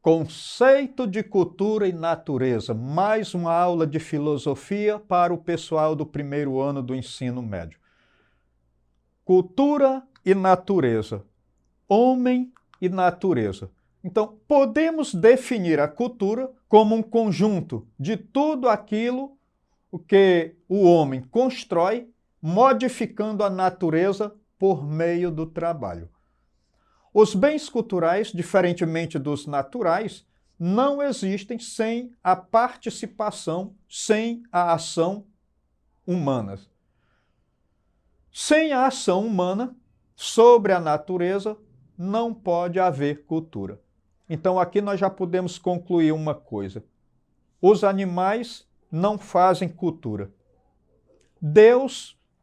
Conceito de cultura e natureza. Mais uma aula de filosofia para o pessoal do primeiro ano do ensino médio. Cultura e natureza. Homem e natureza. Então, podemos definir a cultura como um conjunto de tudo aquilo que o homem constrói, modificando a natureza por meio do trabalho. Os bens culturais, diferentemente dos naturais, não existem sem a participação, sem a ação humana. Sem a ação humana sobre a natureza, não pode haver cultura. Então, aqui nós já podemos concluir uma coisa. Os animais não fazem cultura.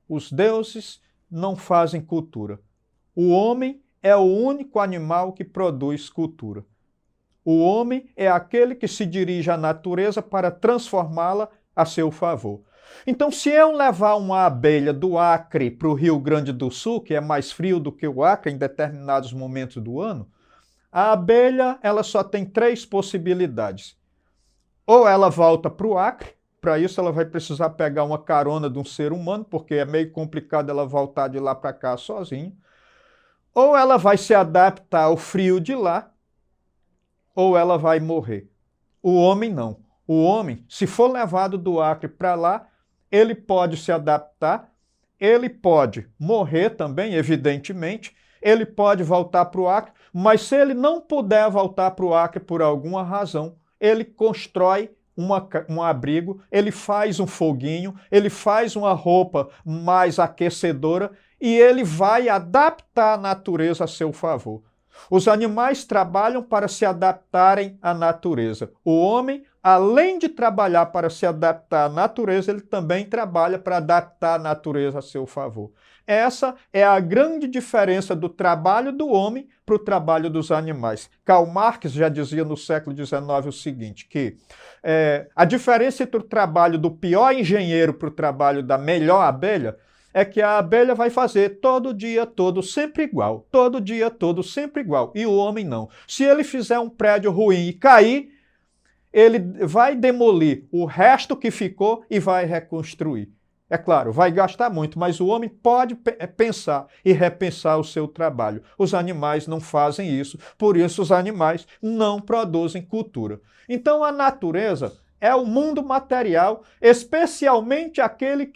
Os deuses, não fazem cultura. O homem é o único animal que produz cultura. O homem é aquele que se dirige à natureza para transformá-la a seu favor. Então, se eu levar uma abelha do Acre para o Rio Grande do Sul, que é mais frio do que o Acre em determinados momentos do ano, a abelha ela só tem 3 possibilidades. Ou ela volta para o Acre, para isso ela vai precisar pegar uma carona de um ser humano, porque é meio complicado ela voltar de lá para cá sozinha. Ou ela vai se adaptar ao frio de lá, ou ela vai morrer. O homem não. O homem, se for levado do Acre para lá, ele pode se adaptar, ele pode morrer também, evidentemente, ele pode voltar para o Acre, mas se ele não puder voltar para o Acre por alguma razão, ele constrói um abrigo, ele faz um foguinho, ele faz uma roupa mais aquecedora e ele vai adaptar a natureza a seu favor. Os animais trabalham para se adaptarem à natureza. O homem, além de trabalhar para se adaptar à natureza, ele também trabalha para adaptar a natureza a seu favor. Essa é a grande diferença do trabalho do homem para o trabalho dos animais. Karl Marx já dizia no século XIX o seguinte, que a diferença entre o trabalho do pior engenheiro para o trabalho da melhor abelha é que a abelha vai fazer todo dia todo sempre igual, todo dia todo sempre igual, e o homem não. Se ele fizer um prédio ruim e cair, ele vai demolir o resto que ficou e vai reconstruir. É claro, vai gastar muito, mas o homem pode pensar e repensar o seu trabalho. Os animais não fazem isso, por isso os animais não produzem cultura. Então a natureza é o mundo material, especialmente aquele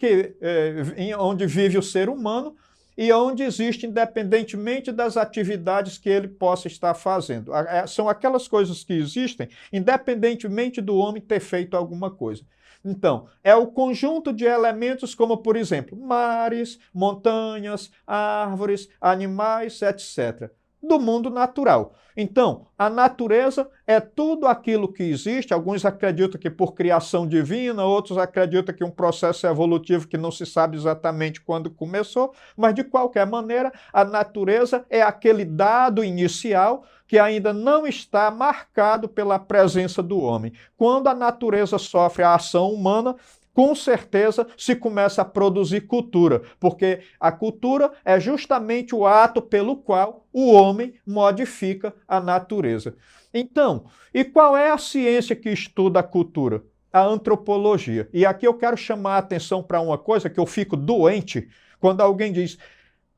onde vive o ser humano e onde existe independentemente das atividades que ele possa estar fazendo. São aquelas coisas que existem independentemente do homem ter feito alguma coisa. Então, é o conjunto de elementos como, por exemplo, mares, montanhas, árvores, animais, etc., do mundo natural. Então, a natureza é tudo aquilo que existe. Alguns acreditam que por criação divina, outros acreditam que um processo evolutivo que não se sabe exatamente quando começou, mas de qualquer maneira, a natureza é aquele dado inicial que ainda não está marcado pela presença do homem. Quando a natureza sofre a ação humana, com certeza se começa a produzir cultura, porque a cultura é justamente o ato pelo qual o homem modifica a natureza. Então, e qual é a ciência que estuda a cultura? A antropologia. E aqui eu quero chamar a atenção para uma coisa que eu fico doente quando alguém diz: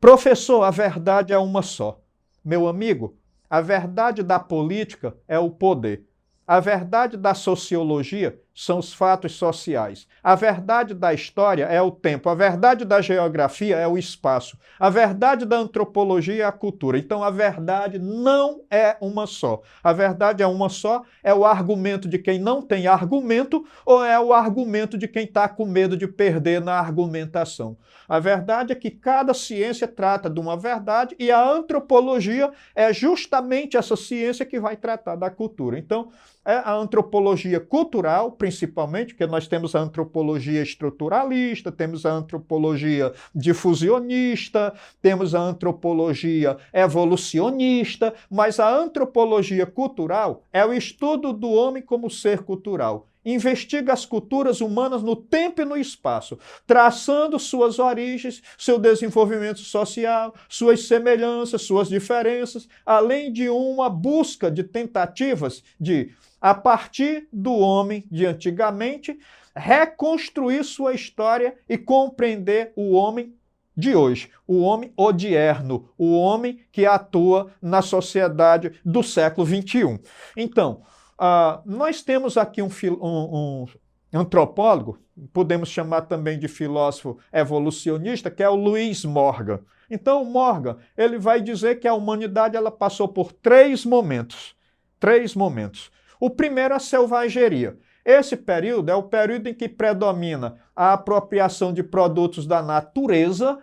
professor, a verdade é uma só. Meu amigo, a verdade da política é o poder. A verdade da sociologia são os fatos sociais. A verdade da história é o tempo. A verdade da geografia é o espaço. A verdade da antropologia é a cultura. Então, a verdade não é uma só. A verdade é uma só, é o argumento de quem não tem argumento ou é o argumento de quem está com medo de perder na argumentação. A verdade é que cada ciência trata de uma verdade e a antropologia é justamente essa ciência que vai tratar da cultura. Então, é a antropologia cultural, principalmente, porque nós temos a antropologia estruturalista, temos a antropologia difusionista, temos a antropologia evolucionista, mas a antropologia cultural é o estudo do homem como ser cultural. investiga as culturas humanas no tempo e no espaço, traçando suas origens, seu desenvolvimento social, suas semelhanças, suas diferenças, além de uma busca de tentativas de, a partir do homem de antigamente, reconstruir sua história e compreender o homem de hoje, o homem odierno, o homem que atua na sociedade do século XXI. Então, nós temos aqui um antropólogo, podemos chamar também de filósofo evolucionista, que é o Lewis Morgan. Então, o Morgan, ele vai dizer que a humanidade ela passou por três momentos. O primeiro é a selvageria. Esse período é o período em que predomina a apropriação de produtos da natureza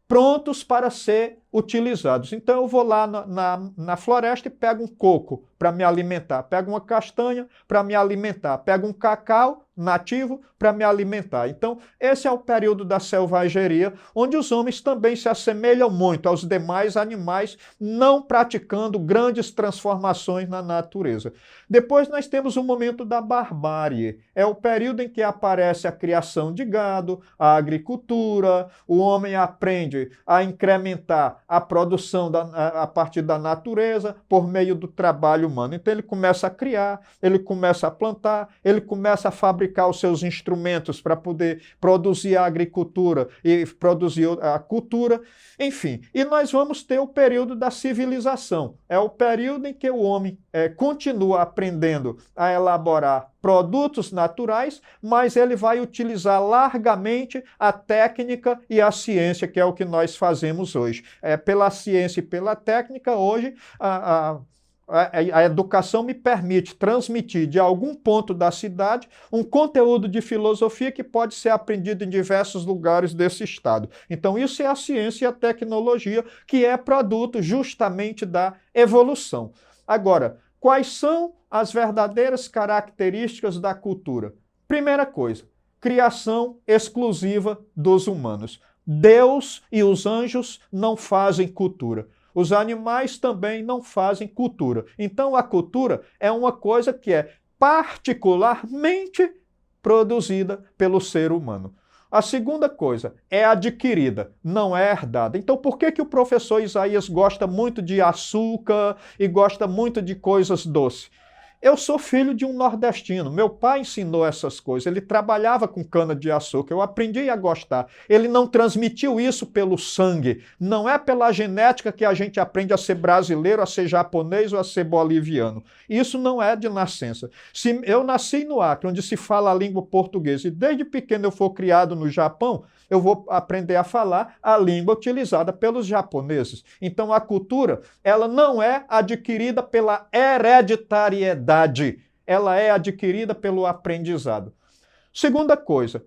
prontos para ser utilizados. Então eu vou lá na floresta e pego um coco para me alimentar, pego uma castanha para me alimentar, pego um cacau nativo para me alimentar. Então esse é o período da selvageria, onde os homens também se assemelham muito aos demais animais, não praticando grandes transformações na natureza. Depois nós temos o momento da barbárie. É o período em que aparece a criação de gado, a agricultura, o homem aprende a incrementar a produção a partir da natureza por meio do trabalho humano. Então ele começa a criar, ele começa a plantar, ele começa a fabricar os seus instrumentos para poder produzir a agricultura e produzir a cultura, enfim. E nós vamos ter o período da civilização. É o período em que o homem continua aprendendo a elaborar produtos naturais, mas ele vai utilizar largamente a técnica e a ciência, que é o que nós fazemos hoje. Pela ciência e pela técnica, hoje, a educação me permite transmitir de algum ponto da cidade um conteúdo de filosofia que pode ser aprendido em diversos lugares desse estado. Então, isso é a ciência e a tecnologia, que é produto justamente da evolução. Agora, quais são as verdadeiras características da cultura? Primeira coisa, criação exclusiva dos humanos. Deus e os anjos não fazem cultura. Os animais também não fazem cultura. Então, a cultura é uma coisa que é particularmente produzida pelo ser humano. A segunda coisa é adquirida, não é herdada. Então, por que o professor Isaías gosta muito de açúcar e gosta muito de coisas doces? Eu sou filho de um nordestino, meu pai ensinou essas coisas, ele trabalhava com cana-de-açúcar, eu aprendi a gostar. Ele não transmitiu isso pelo sangue, não é pela genética que a gente aprende a ser brasileiro, a ser japonês ou a ser boliviano. Isso não é de nascença. Se eu nasci no Acre, onde se fala a língua portuguesa, e desde pequeno eu for criado no Japão, eu vou aprender a falar a língua utilizada pelos japoneses. Então a cultura, ela não é adquirida pela hereditariedade, ela é adquirida pelo aprendizado. Segunda coisa,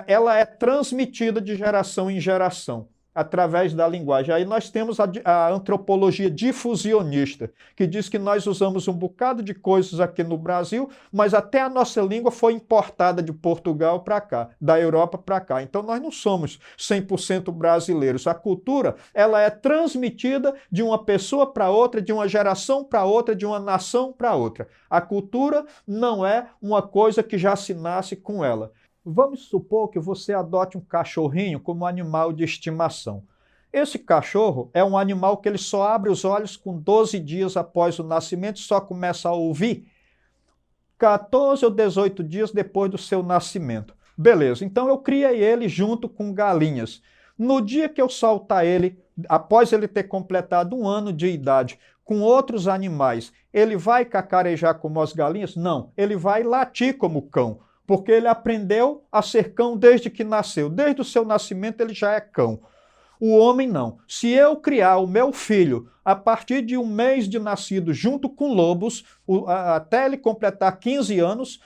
ela é transmitida de geração em geração, através da linguagem. Aí nós temos a antropologia difusionista, que diz que nós usamos um bocado de coisas aqui no Brasil, mas até a nossa língua foi importada de Portugal para cá, da Europa para cá. Então nós não somos 100% brasileiros. A cultura, ela é transmitida de uma pessoa para outra, de uma geração para outra, de uma nação para outra. A cultura não é uma coisa que já se nasce com ela. Vamos supor que você adote um cachorrinho como animal de estimação. Esse cachorro é um animal que ele só abre os olhos com 12 dias após o nascimento, só começa a ouvir 14 ou 18 dias depois do seu nascimento. Beleza, então eu criei ele junto com galinhas. No dia que eu soltar ele, após ele ter completado 1 ano de idade, com outros animais, ele vai cacarejar como as galinhas? Não, ele vai latir como cão. Porque ele aprendeu a ser cão desde que nasceu. Desde o seu nascimento ele já é cão. O homem não. Se eu criar o meu filho a partir de 1 mês de nascido junto com lobos, até ele completar 15 anos,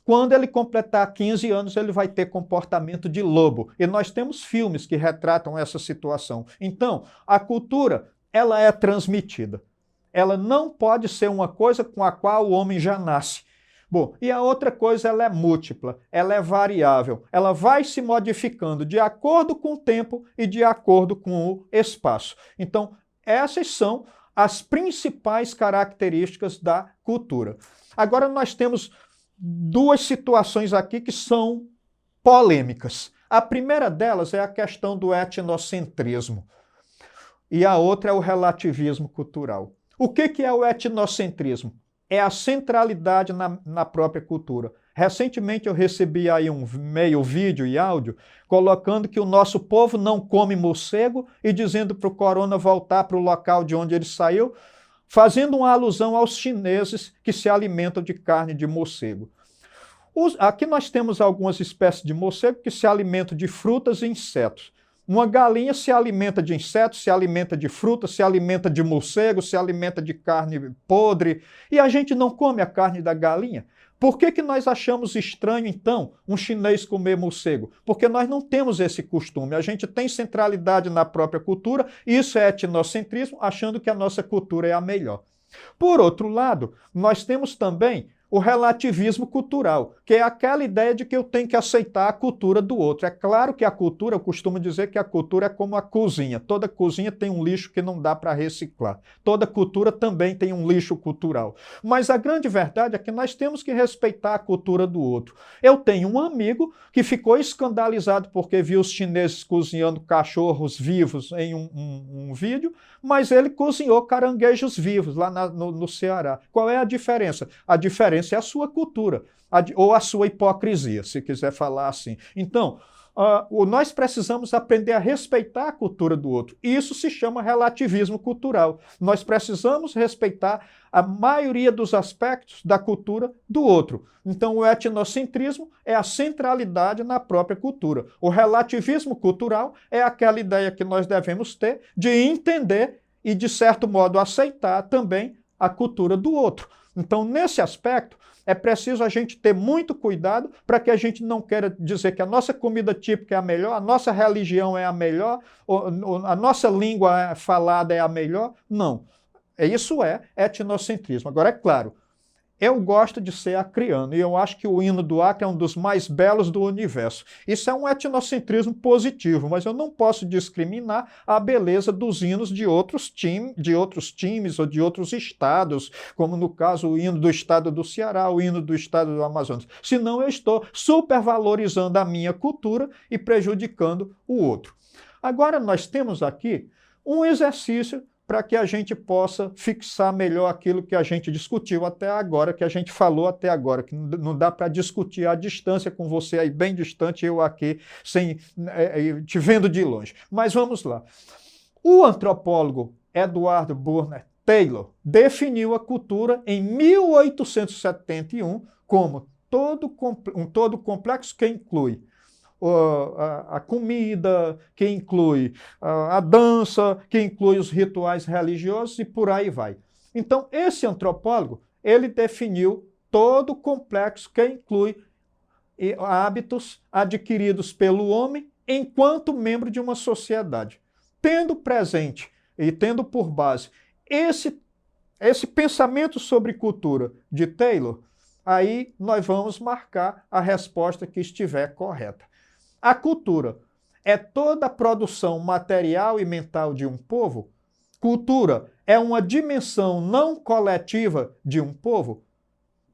quando ele completar 15 anos ele vai ter comportamento de lobo. E nós temos filmes que retratam essa situação. Então, a cultura, ela é transmitida. Ela não pode ser uma coisa com a qual o homem já nasce. Bom, e a outra coisa, ela é múltipla, ela é variável, ela vai se modificando de acordo com o tempo e de acordo com o espaço. Então, essas são as principais características da cultura. Agora nós temos duas situações aqui que são polêmicas. A primeira delas é a questão do etnocentrismo e a outra é o relativismo cultural. O que é o etnocentrismo? É a centralidade na própria cultura. Recentemente eu recebi aí um meio vídeo e áudio colocando que o nosso povo não come morcego e dizendo para o corona voltar para o local de onde ele saiu, fazendo uma alusão aos chineses que se alimentam de carne de morcego. Aqui nós temos algumas espécies de morcego que se alimentam de frutas e insetos. Uma galinha se alimenta de insetos, se alimenta de frutas, se alimenta de morcego, se alimenta de carne podre. E a gente não come a carne da galinha? Por que nós achamos estranho, então, um chinês comer morcego? Porque nós não temos esse costume. A gente tem centralidade na própria cultura, e isso é etnocentrismo, achando que a nossa cultura é a melhor. Por outro lado, nós temos também o relativismo cultural, que é aquela ideia de que eu tenho que aceitar a cultura do outro. É claro que a cultura, eu costumo dizer que a cultura é como a cozinha. Toda cozinha tem um lixo que não dá para reciclar. Toda cultura também tem um lixo cultural. Mas a grande verdade é que nós temos que respeitar a cultura do outro. Eu tenho um amigo que ficou escandalizado porque viu os chineses cozinhando cachorros vivos em um vídeo, mas ele cozinhou caranguejos vivos lá no Ceará. Qual é a diferença? A diferença é a sua cultura, ou a sua hipocrisia, se quiser falar assim. Então, nós precisamos aprender a respeitar a cultura do outro. Isso se chama relativismo cultural. Nós precisamos respeitar a maioria dos aspectos da cultura do outro. Então, o etnocentrismo é a centralidade na própria cultura. O relativismo cultural é aquela ideia que nós devemos ter de entender e, de certo modo, aceitar também a cultura do outro. Então, nesse aspecto, é preciso a gente ter muito cuidado para que a gente não queira dizer que a nossa comida típica é a melhor, a nossa religião é a melhor, a nossa língua falada é a melhor. Não. Isso é etnocentrismo. Agora, é claro, eu gosto de ser acriano e eu acho que o hino do Acre é um dos mais belos do universo. Isso é um etnocentrismo positivo, mas eu não posso discriminar a beleza dos hinos de outros times ou de outros estados, como no caso o hino do estado do Ceará, o hino do estado do Amazonas. Senão eu estou supervalorizando a minha cultura e prejudicando o outro. Agora nós temos aqui um exercício para que a gente possa fixar melhor aquilo que a gente discutiu até agora, que a gente falou até agora, que não dá para discutir à distância com você aí bem distante, eu aqui te vendo de longe. Mas vamos lá. O antropólogo Edward Burner Taylor definiu a cultura em 1871 como um todo complexo que inclui a comida, que inclui a dança, que inclui os rituais religiosos e por aí vai. Então, esse antropólogo, ele definiu todo o complexo que inclui hábitos adquiridos pelo homem enquanto membro de uma sociedade. Tendo presente e tendo por base esse pensamento sobre cultura de Taylor, aí nós vamos marcar a resposta que estiver correta. A cultura é toda a produção material e mental de um povo? Cultura é uma dimensão não coletiva de um povo?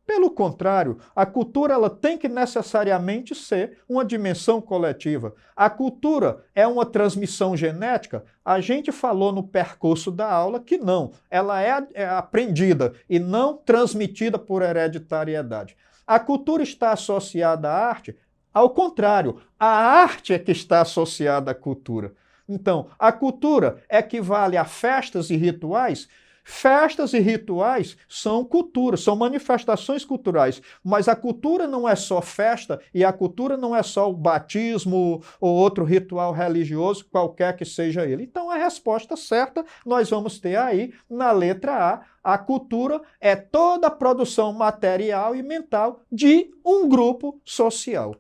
Pelo contrário, a cultura ela tem que necessariamente ser uma dimensão coletiva. A cultura é uma transmissão genética? A gente falou no percurso da aula que não. Ela é aprendida e não transmitida por hereditariedade. A cultura está associada à arte? Ao contrário, a arte é que está associada à cultura. Então, a cultura equivale a festas e rituais? Festas e rituais são cultura, são manifestações culturais, mas a cultura não é só festa e a cultura não é só o batismo ou outro ritual religioso, qualquer que seja ele. Então, a resposta certa nós vamos ter aí na letra A. A cultura é toda a produção material e mental de um grupo social.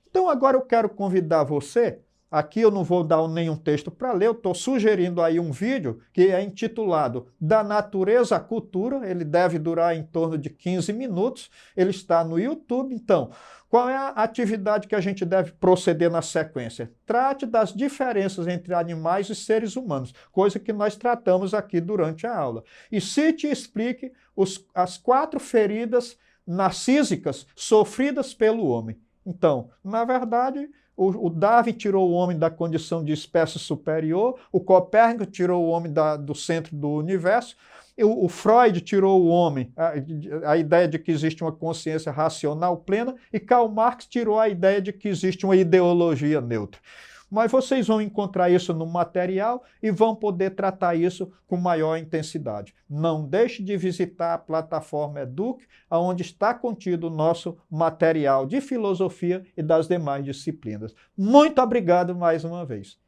Então, agora eu quero convidar você, aqui eu não vou dar nenhum texto para ler, eu estou sugerindo aí um vídeo que é intitulado Da Natureza à Cultura, ele deve durar em torno de 15 minutos, ele está no YouTube. Então, qual é a atividade que a gente deve proceder na sequência? Trate das diferenças entre animais e seres humanos, coisa que nós tratamos aqui durante a aula. E cite e explique as 4 feridas narcísicas sofridas pelo homem. Então, na verdade, o Darwin tirou o homem da condição de espécie superior, o Copérnico tirou o homem do centro do universo, o Freud tirou o homem, a ideia de que existe uma consciência racional plena, e Karl Marx tirou a ideia de que existe uma ideologia neutra. Mas vocês vão encontrar isso no material e vão poder tratar isso com maior intensidade. Não deixe de visitar a plataforma Eduque, onde está contido o nosso material de filosofia e das demais disciplinas. Muito obrigado mais uma vez.